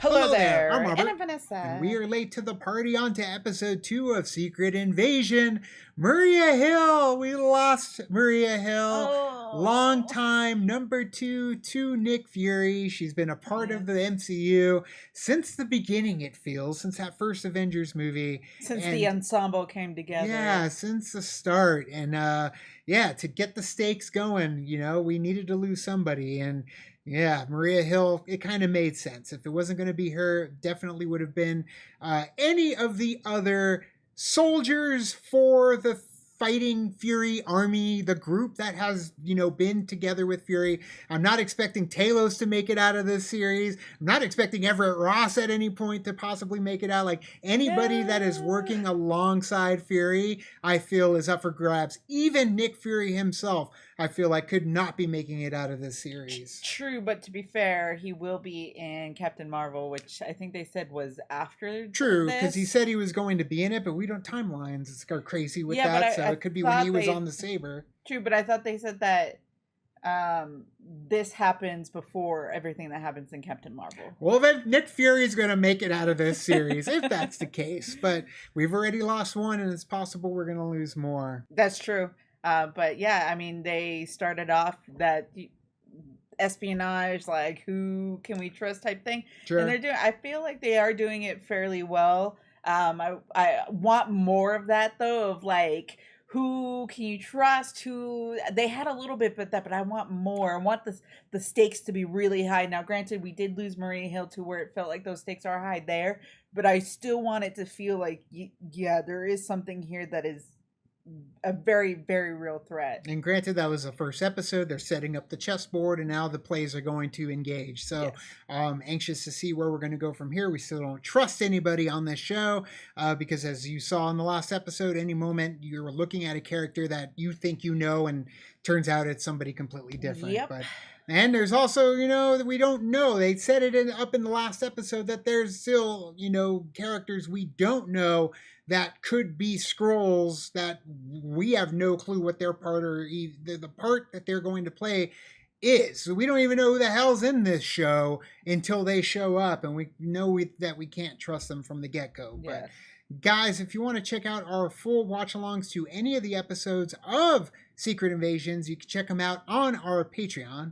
Hello there. I'm Robert, and I'm Vanessa. and we are late to the party on to episode 2 of Secret Invasion. Maria Hill! We lost Maria Hill. Long time number 2 to Nick Fury. She's been a part of the MCU since the beginning, it feels, since that first Avengers movie. Since the ensemble came together. Yeah, since the start. And to get the stakes going, we needed to lose somebody. And yeah, Maria Hill, it kind of made sense. If it wasn't going to be her, definitely would have been any of the other soldiers for the fighting Fury army, the group that has, been together with Fury. I'm not expecting Talos to make it out of this series. I'm not expecting Everett Ross at any point to possibly make it out. Like anybody that is working alongside Fury, I feel is up for grabs. Even Nick Fury himself, I feel like could not be making it out of this series. True, but to be fair, he will be in Captain Marvel, which I think they said was after. True, because he said he was going to be in it, but we don't timelines are crazy with that, so it could be when he was on the Saber. True, but I thought they said that this happens before everything that happens in Captain Marvel. Well, then Nick Fury's going to make it out of this series, if that's the case. But we've already lost one, and it's possible we're going to lose more. That's true. But yeah, I mean, they started off that espionage, like who can we trust type thing. Sure. And I feel like they are doing it fairly well. I want more of that though, of like, who can you trust? Who they had a little bit of that, but I want more. I want the stakes to be really high. Now, granted, we did lose Maria Hill to where it felt like those stakes are high there, but I still want it to feel like, yeah, there is something here that is a very, very real threat. And granted, that was the first episode. They're setting up the chessboard, and now the plays are going to engage. So anxious to see where we're going to go from here. We still don't trust anybody on this show because, as you saw in the last episode, any moment you're looking at a character that you think you know, and turns out it's somebody completely different. Yep. And there's also, that we don't know. They said it up in the last episode that there's still, characters we don't know that could be Skrulls that we have no clue what their part or the part that they're going to play is. So we don't even know who the hell's in this show until they show up, and we know that we can't trust them from the get-go. Yes. But guys, if you want to check out our full watch-alongs to any of the episodes of Secret Invasions, you can check them out on our Patreon.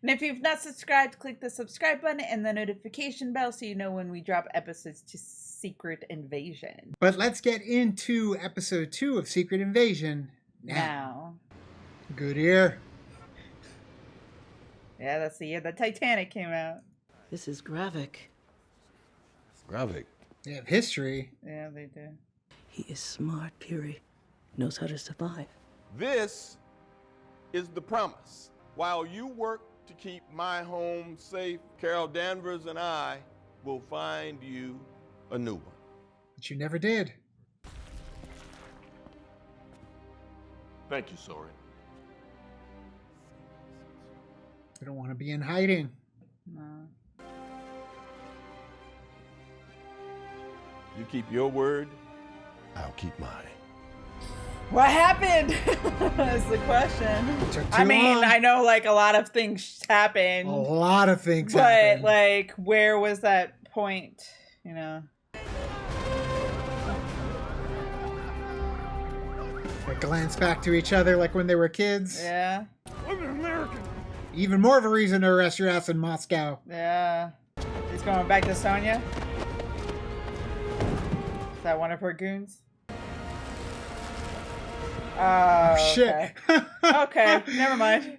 And if you've not subscribed, click the subscribe button and the notification bell so you know when we drop episodes to Secret Invasion. But let's get into episode 2 of Secret Invasion now. Good year. Yeah, that's the year the Titanic came out. This is Gravik. Gravik? They have history. Yeah, they do. He is smart, Fury. Knows how to survive. This is the promise. While you work to keep my home safe, Carol Danvers and I will find you a new one. But you never did. Thank you, Soren. We don't want to be in hiding. No. You keep your word, I'll keep mine. What happened? Is the question. I mean, long. I know like a lot of things happened. A lot of things but happened. Like, where was that point? They glance back to each other like when they were kids. Yeah. I'm an American. Even more of a reason to arrest your ass in Moscow. Yeah. He's going back to Sonya. Is that one of her goons? Oh, shit. Okay, never mind.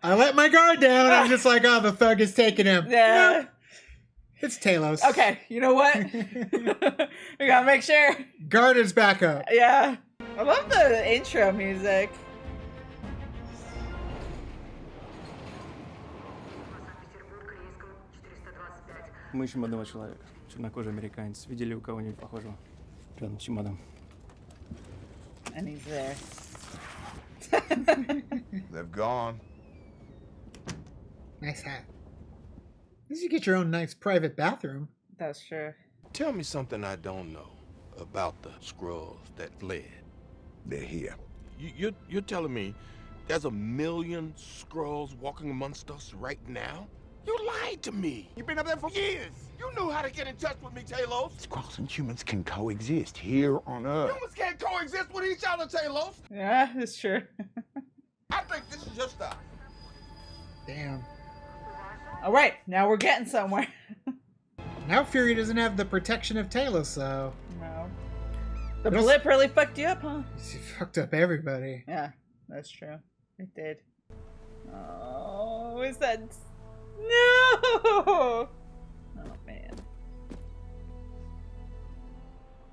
I let my guard down. I'm just like, oh, the thug is taking him. Yeah. Nope. It's Talos. Okay, you know what? We gotta make sure. Guard is back up. Yeah. I love the intro music. Мы ищем одного человека. Чернокожий американец. Видели у кого-нибудь похожего? Рядом с чемоданом. And he's there. They've gone. Nice hat. At least you get your own nice private bathroom. That's true. Tell me something I don't know about the Skrulls that fled. They're here. You're telling me there's 1 million Skrulls walking amongst us right now? You lied to me. You've been up there for years. You knew how to get in touch with me, Talos. Squirrels and humans can coexist here on Earth. Humans can't coexist with each other, Talos. Yeah, that's true. I think this is your style. Damn. All right, now we're getting somewhere. Now Fury doesn't have the protection of Talos, though. No. The What else- blip really fucked you up, huh? He fucked up everybody. Yeah, that's true. It did. Oh, is that... No! Oh, man.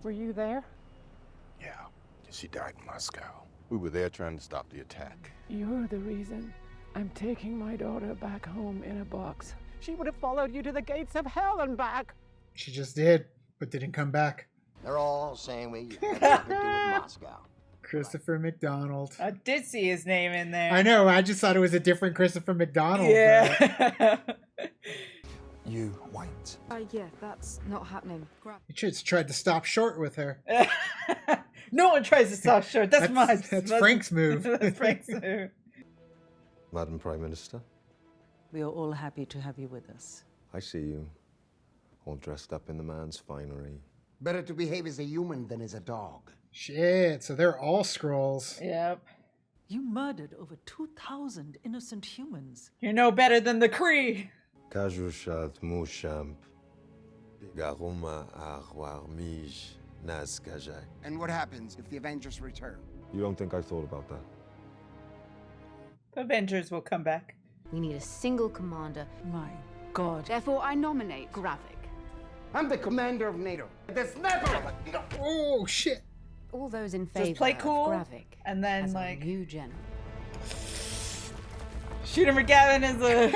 Were you there? Yeah, she died in Moscow. We were there trying to stop the attack. You're the reason I'm taking my daughter back home in a box. She would have followed you to the gates of hell and back. She just did, but didn't come back. They're all saying we have nothing to do with Moscow. Christopher McDonald. I did see his name in there. I know, I just thought it was a different Christopher McDonald. Yeah. You wait. Yeah, that's not happening. He just tried to stop short with her. No one tries to stop short. That's mine. That's Frank's move. That's Frank's move. Madam Prime Minister, We are all happy to have you with us. I see you, all dressed up in the man's finery. Better to behave as a human than as a dog. Shit, so they're all scrolls. Yep. You murdered over 2,000 innocent humans. You're no better than the Kree. Kajushat Mushamp, Garuma Arwar Mij Nazkajak. And what happens if the Avengers return? You don't think I thought about that? The Avengers will come back. We need a single commander. My God. Therefore, I nominate Gravik. I'm the commander of NATO. There's never... Oh, shit. All those in favor Just play cool, of Gravik and then, as like... our new general. Shooter McGavin is a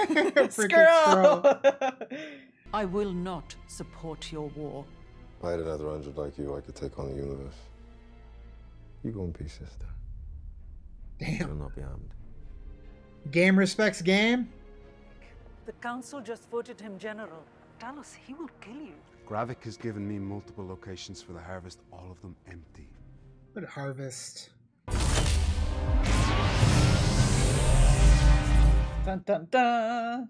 Freaking Skrull. I will not support your war. If I had another 100 like you, I could take on the universe. You go in peace, sister. Damn. You'll not be harmed. Game respects game. The council just voted him general. Talos, he will kill you. Gravik has given me multiple locations for the harvest, all of them empty. What harvest? Dun dun dun.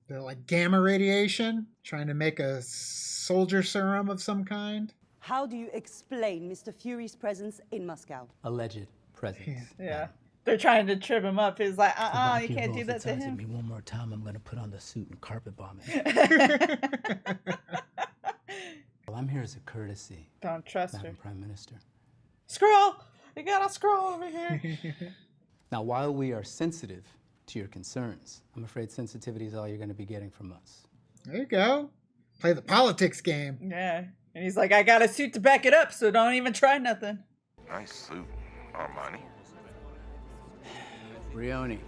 The like gamma radiation, trying to make a soldier serum of some kind. How do you explain Mr. Fury's presence in Moscow? Alleged presence. Yeah. They're trying to trip him up. He's like, you If can't do that to tells him. me one more time, I'm gonna put on the suit and carpet bomb it. Well, I'm here as a courtesy, Don't trust her. Madam Prime Minister. Skrull! You got a Skrull over here. Now, while we are sensitive to your concerns, I'm afraid sensitivity is all you're going to be getting from us. There you go. Play the politics game. Yeah. And he's like, I got a suit to back it up, so don't even try nothing. Nice suit, Armani. Brioni.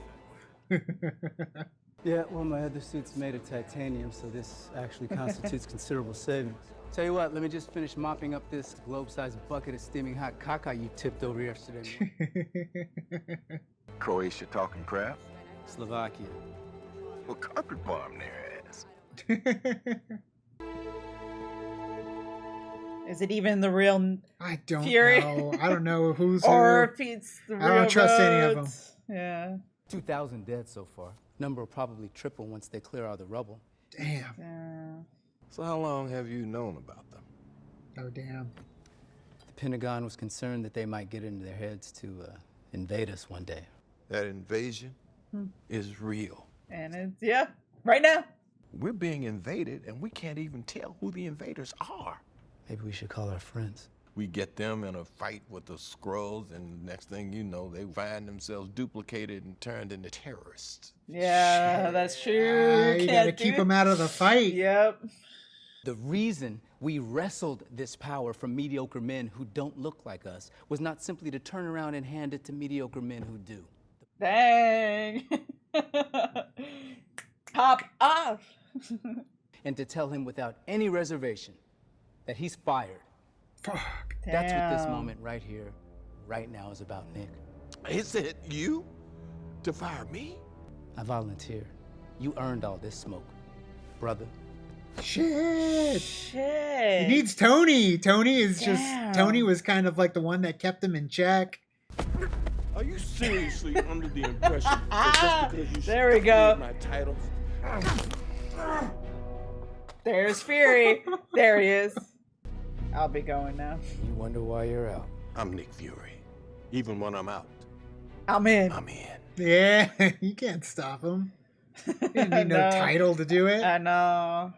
Yeah, well, my other suit's made of titanium, so this actually constitutes considerable savings. Tell you what, let me just finish mopping up this globe-sized bucket of steaming hot caca you tipped over yesterday. Croatia talking crap? Slovakia. Well, carpet bomb their ass. Is it even the real I don't Fury? know. I don't know who's or who. if it's the I real don't trust any of votes? Yeah. 2,000 dead so far. Number will probably triple once they clear out the rubble. Damn. So how long have you known about them? Oh, damn. The Pentagon was concerned that they might get it into their heads to invade us one day. That invasion is real. And it's, yeah, right now. We're being invaded, and we can't even tell who the invaders are. Maybe we should call our friends. We get them in a fight with the Skrulls, and next thing you know, they find themselves duplicated and turned into terrorists. Yeah, that's true. You gotta Can't keep do them it. out of the fight. Yep. The reason we wrestled this power from mediocre men who don't look like us was not simply to turn around and hand it to mediocre men who do. Dang. Pop off. And to tell him without any reservation that he's fired. Fuck. That's what this Damn. moment right here, right now is about, Nick. Is it you to fire me? I volunteered. You earned all this smoke, brother. Shit. Shit. He needs Tony. Tony is just. Damn. Tony was kind of like the one that kept him in check. Are you seriously under the impression that just because you There we go. my titles, There's Fury. There he is. I'll be going now. You wonder why you're out. I'm Nick Fury. Even when I'm out, I'm in. I'm in. Yeah, you can't stop him. You didn't need no No. title to do it. I know.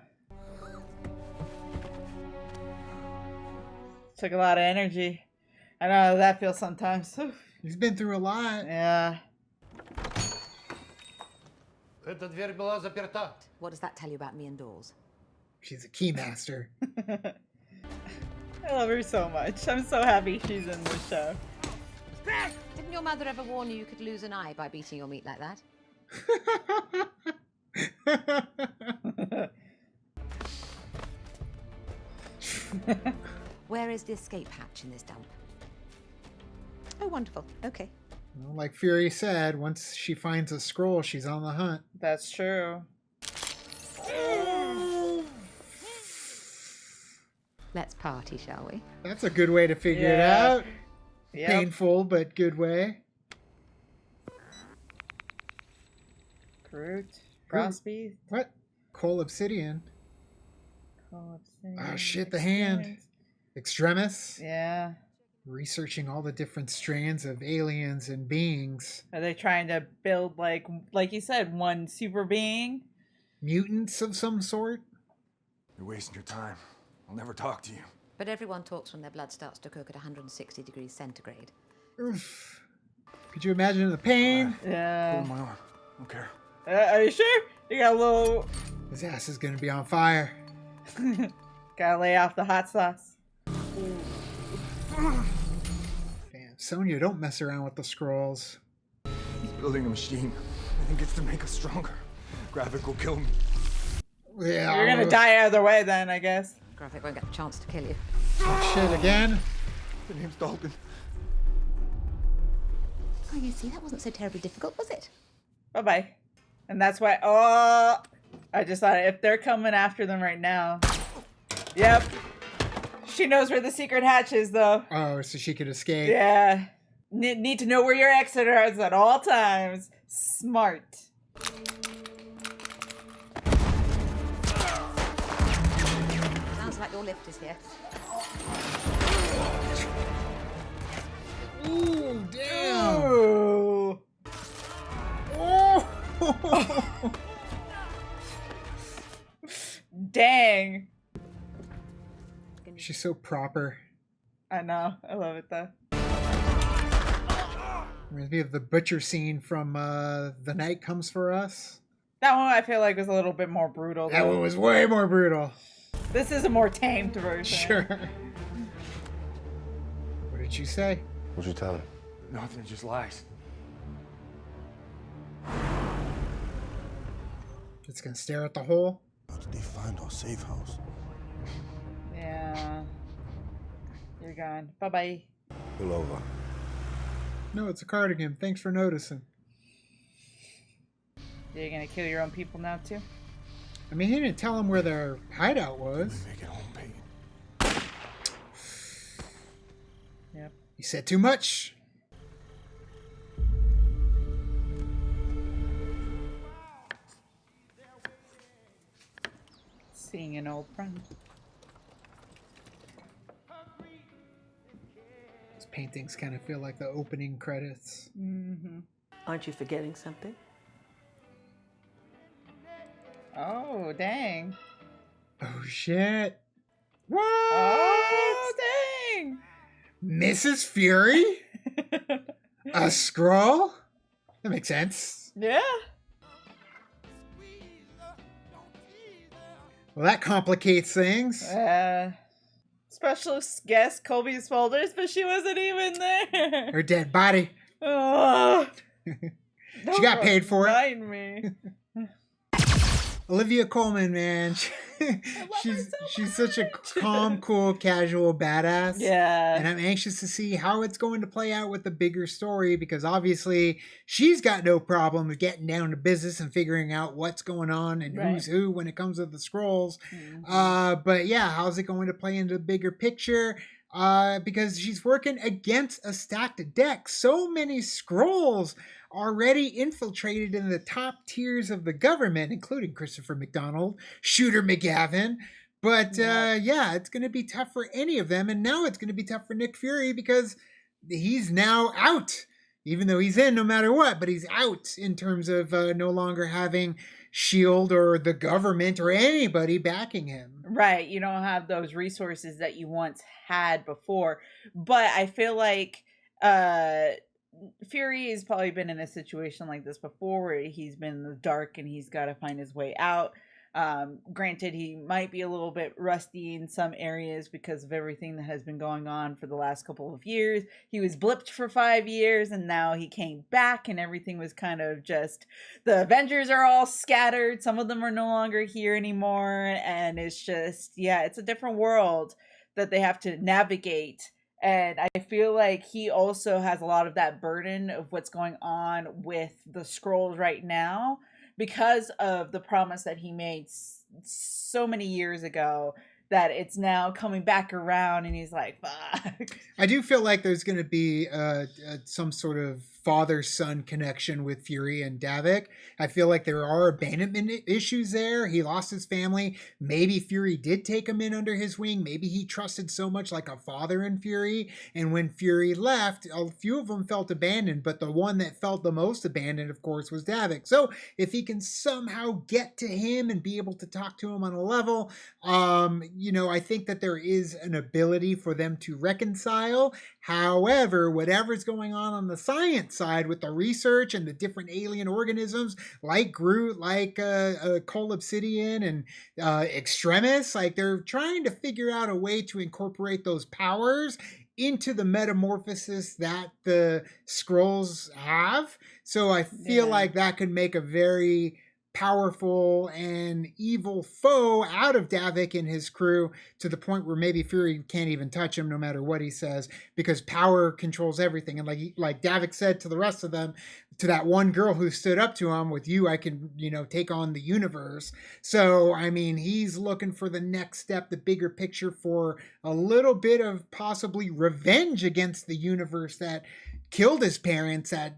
Took a lot of energy. I know how that feels sometimes. He's been through a lot. Yeah. Эта дверь была заперта. What does that tell you about me and doors? She's a keymaster. I love her so much. I'm so happy she's in this show. Didn't your mother ever warn you could lose an eye by beating your meat like that? Where is the escape hatch in this dump? Oh, wonderful. Okay. Well, like Fury said, once she finds a scroll, she's on the hunt. That's true. Let's party, shall we? That's a good way to figure it Yeah. out. Yep. Painful, but good way. Groot. Frostbeast. What? Coal obsidian. Oh shit, the hand. Extremis. Yeah. Researching all the different strands of aliens and beings. Are they trying to build like you said, one super being? Mutants of some sort? You're wasting your time. I'll never talk to you. But everyone talks when their blood starts to cook at 160 degrees centigrade. Oof. Could you imagine the pain? Yeah. Hold my arm. I don't care. Are you sure? You got a little. His ass is gonna be on fire. Gotta lay off the hot sauce. Damn, Sonya, don't mess around with the scrolls. He's building a machine. I think it's to make us stronger. Graphic will kill me. Yeah. You're gonna die either way then, I guess. Graphic won't get the chance to kill you. Oh, shit, again? The name's Dalton. Oh, you see, that wasn't so terribly difficult, was it? Bye-bye. And that's why, oh, I just thought if they're coming after them right now. Yep. She knows where the secret hatch is, though. Oh, so she could escape. Yeah. Need to know where your exit is at all times. Smart. Sounds like your lift is here. Ooh, damn. Ooh. Oh. Dang. She's so proper. I know. I love it, though. Reminds me of the butcher scene from The Night Comes For Us. That one I feel like was a little bit more brutal. That though. one was way more brutal. This is a more tamed version. Sure. What did you say? What'd you tell him? Nothing, just lies. It's gonna stare at the hole. How did they find our safe house? Yeah. You're gone. Bye-bye. Pull over. No, it's a cardigan. Thanks for noticing. You're gonna kill your own people now, too? I mean, he didn't tell him where their hideout was. Make it home, Peyton. Yep. He said too much. Seeing an old friend. These paintings kind of feel like the opening credits. Mm-hmm. Aren't you forgetting something? Oh, dang. Oh, shit. What? Oh, dang. Mrs. Fury? A scroll? That makes sense. Yeah. Well, that complicates things. Special guest Colby Smulders, but she wasn't even there. Her dead body. Oh, She got paid for it. Remind me. Olivia Colman, man. She's such a calm, cool, casual badass. Yeah. And I'm anxious to see how it's going to play out with the bigger story because obviously she's got no problem with getting down to business and figuring out what's going on and who's who when it comes to the scrolls. Mm-hmm. But yeah, how's it going to play into the bigger picture? Because she's working against a stacked deck. So many scrolls already infiltrated in the top tiers of the government, including Christopher McDonald, Shooter McGavin. But yeah, it's going to be tough for any of them. And now it's going to be tough for Nick Fury because he's now out, even though he's in no matter what, but he's out in terms of no longer having S.H.I.E.L.D. or the government or anybody backing him. Right. You don't have those resources that you once had before. But I feel like Fury has probably been in a situation like this before where he's been in the dark and he's got to find his way out. Granted, he might be a little bit rusty in some areas because of everything that has been going on for the last couple of years. He was blipped for 5 years and now he came back and everything was kind of just, the Avengers are all scattered. Some of them are no longer here anymore. And it's just, yeah, it's a different world that they have to navigate. And I feel like he also has a lot of that burden of what's going on with the Skrulls right now, because of the promise that he made so many years ago, that it's now coming back around and he's like, fuck. I do feel like there's going to be some sort of father-son connection with Fury and Davik. I feel like there are abandonment issues there. He lost his family. Maybe Fury did take him in under his wing. Maybe he trusted so much like a father in Fury. And when Fury left, a few of them felt abandoned, but the one that felt the most abandoned, of course, was Davik. So if he can somehow get to him and be able to talk to him on a level, I think that there is an ability for them to reconcile. However, whatever's going on the science side with the research and the different alien organisms like Groot, like Cole Obsidian and Extremis, like they're trying to figure out a way to incorporate those powers into the metamorphosis that the Skrulls have. So I feel like that could make a very powerful and evil foe out of Davik and his crew, to the point where maybe Fury can't even touch him no matter what he says, because power controls everything. And like Davik said to the rest of them, to that one girl who stood up to him, with you I can take on the universe. So I mean, he's looking for the next step, the bigger picture, for a little bit of possibly revenge against the universe that killed his parents, that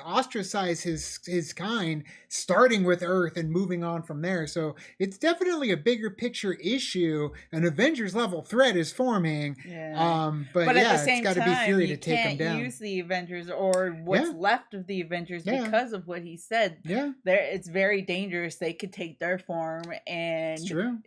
ostracized his kind, starting with Earth and moving on from there. So it's definitely a bigger picture issue. An Avengers level threat is forming. But yeah, at the same it's got to be time, Fury you to take him can't down. use the Avengers or what's left of the Avengers because of what he said. It's very dangerous. They could take their form, and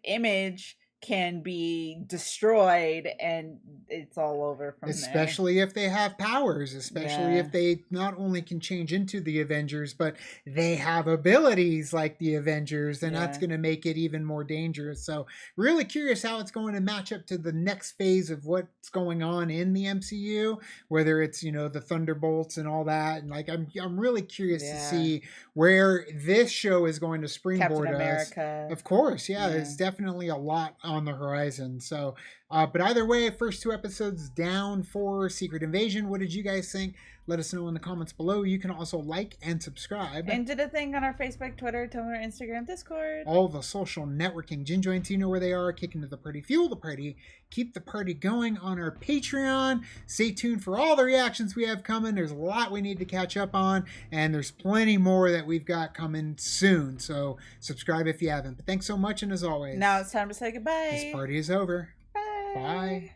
Image can be destroyed and it's all over from especially there. If they have powers, especially if they not only can change into the Avengers, but they have abilities like the Avengers, then that's going to make it even more dangerous. So really curious how it's going to match up to the next phase of what's going on in the MCU, whether it's the Thunderbolts and all that, and like I'm really curious to see where this show is going to springboard Captain us. America. Of course, there's definitely a lot on the horizon. So but either way, first 2 episodes down for Secret Invasion. What did you guys think? Let us know in the comments below. You can also like and subscribe. And did a thing on our Facebook, Twitter, Tumblr, Instagram, Discord. All the social networking gin joints, you know where they are. Kick into the party, fuel the party, keep the party going on our Patreon. Stay tuned for all the reactions we have coming. There's a lot we need to catch up on, and there's plenty more that we've got coming soon. So subscribe if you haven't. But thanks so much, and as always, now it's time to say goodbye. This party is over. Bye.